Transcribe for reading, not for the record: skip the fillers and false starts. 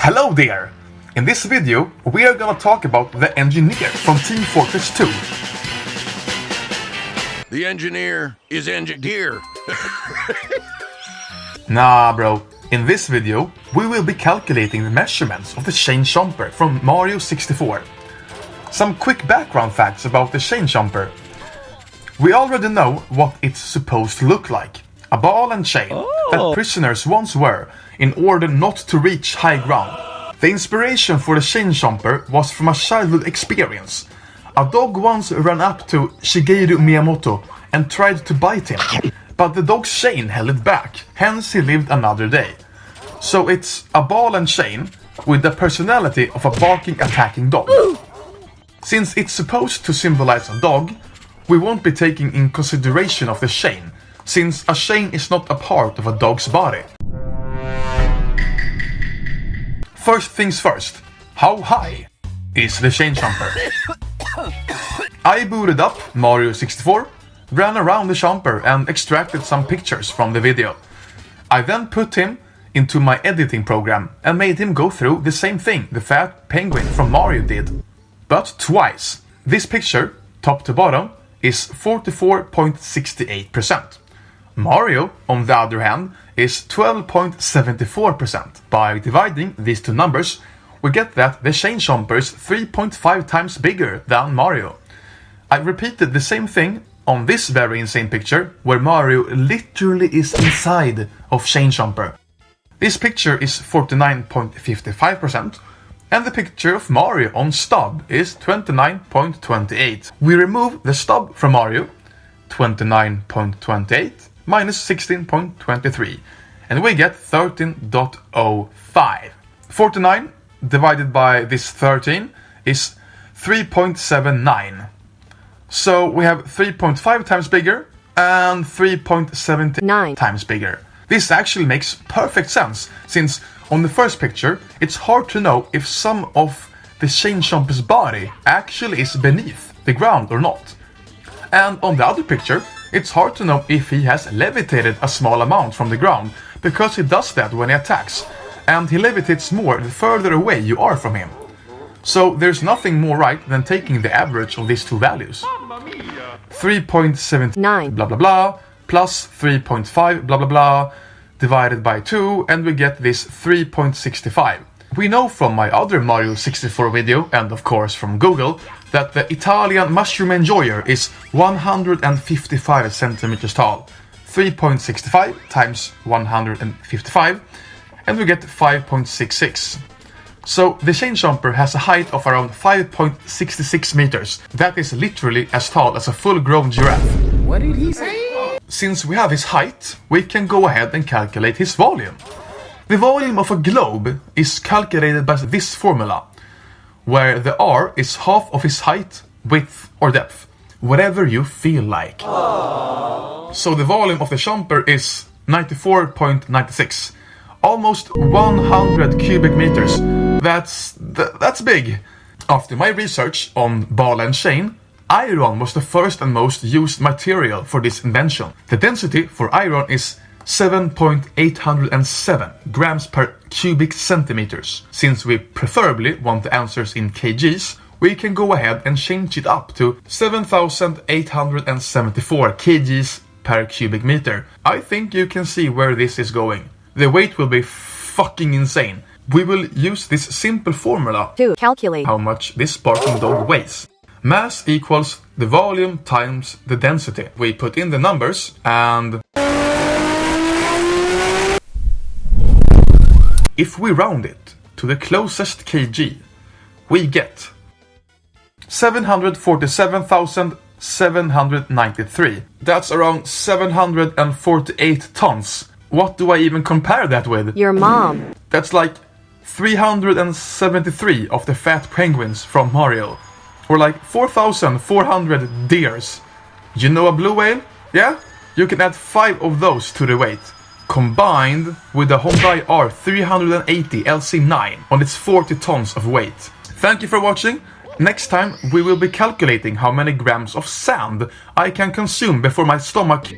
Hello there! In this video, we are gonna talk about the engineer from Team Fortress 2. The engineer is engineer. Nah bro, in this video, we will be calculating the measurements of the Chain Chomper from Mario 64. Some quick background facts about the Chain Chomper. We already know what it's supposed to look like. A ball and chain that prisoners once were in order not to reach high ground. The inspiration for the Chain Chomper was from a childhood experience. A dog once ran up to Shigeru Miyamoto and tried to bite him, but the dog's chain held it back, hence he lived another day. So it's a ball and chain with the personality of a barking attacking dog. Since it's supposed to symbolize a dog, we won't be taking in consideration of the chain, since a chain is not a part of a dog's body. First things first, how high is the Chain Chomper? I booted up Mario 64, ran around the Chomper and extracted some pictures from the video. I then put him into my editing program and made him go through the same thing the fat penguin from Mario did, but twice. This picture, top to bottom, is 44.68%. Mario, on the other hand, is 12.74%. By dividing these two numbers, we get that the Chain Chomper is 3.5 times bigger than Mario. I repeated the same thing on this very insane picture, where Mario literally is inside of Chain Chomper. This picture is 49.55%, and the picture of Mario on stub is 29.28. We remove the stub from Mario, 29.28 minus 16.23, and we get 13.05. 49 divided by this 13 is 3.79. So we have 3.5 times bigger and 3.79 times bigger. This actually makes perfect sense, since on the first picture, it's hard to know if some of the Chain Chomper's body actually is beneath the ground or not. And on the other picture, it's hard to know if he has levitated a small amount from the ground, because he does that when he attacks, and he levitates more the further away you are from him. So there's nothing more right than taking the average of these two values. 3.79 blah blah blah plus 3.5 blah blah blah divided by 2, and we get this 3.65. We know from my other Mario 64 video, and of course from Google, that the Italian mushroom enjoyer is 155 centimeters tall. 3.65 times 155, and we get 5.66. So the Chain Chomper has a height of around 5.66 meters. That is literally as tall as a full-grown giraffe. What did he say? Since we have his height, we can go ahead and calculate his volume. The volume of a globe is calculated by this formula, where the R is half of his height, width or depth, whatever you feel like. So the volume of the Chomper is 94.96, almost 100 cubic meters. That's big. After my research on ball and chain, iron was the first and most used material for this invention. The density for iron is 7.807 grams per cubic centimeters. Since we preferably want the answers in kgs, we can go ahead and change it up to 7,874 kgs per cubic meter. I think you can see where this is going. The weight will be fucking insane. We will use this simple formula to calculate how much this barking dog weighs. Mass equals the volume times the density. We put in the numbers, and if we round it to the closest kg, we get 747,793. That's around 748 tons. What do I even compare that with? your mom. That's like 373 of the fat penguins from Mario. Or like 4,400 deers. You know a blue whale? Yeah? You can add 5 of those to the weight. Combined with the Hyundai R380 LC9 on its 40 tons of weight. Thank you for watching. Next time we will be calculating how many grams of sand I can consume before my stomach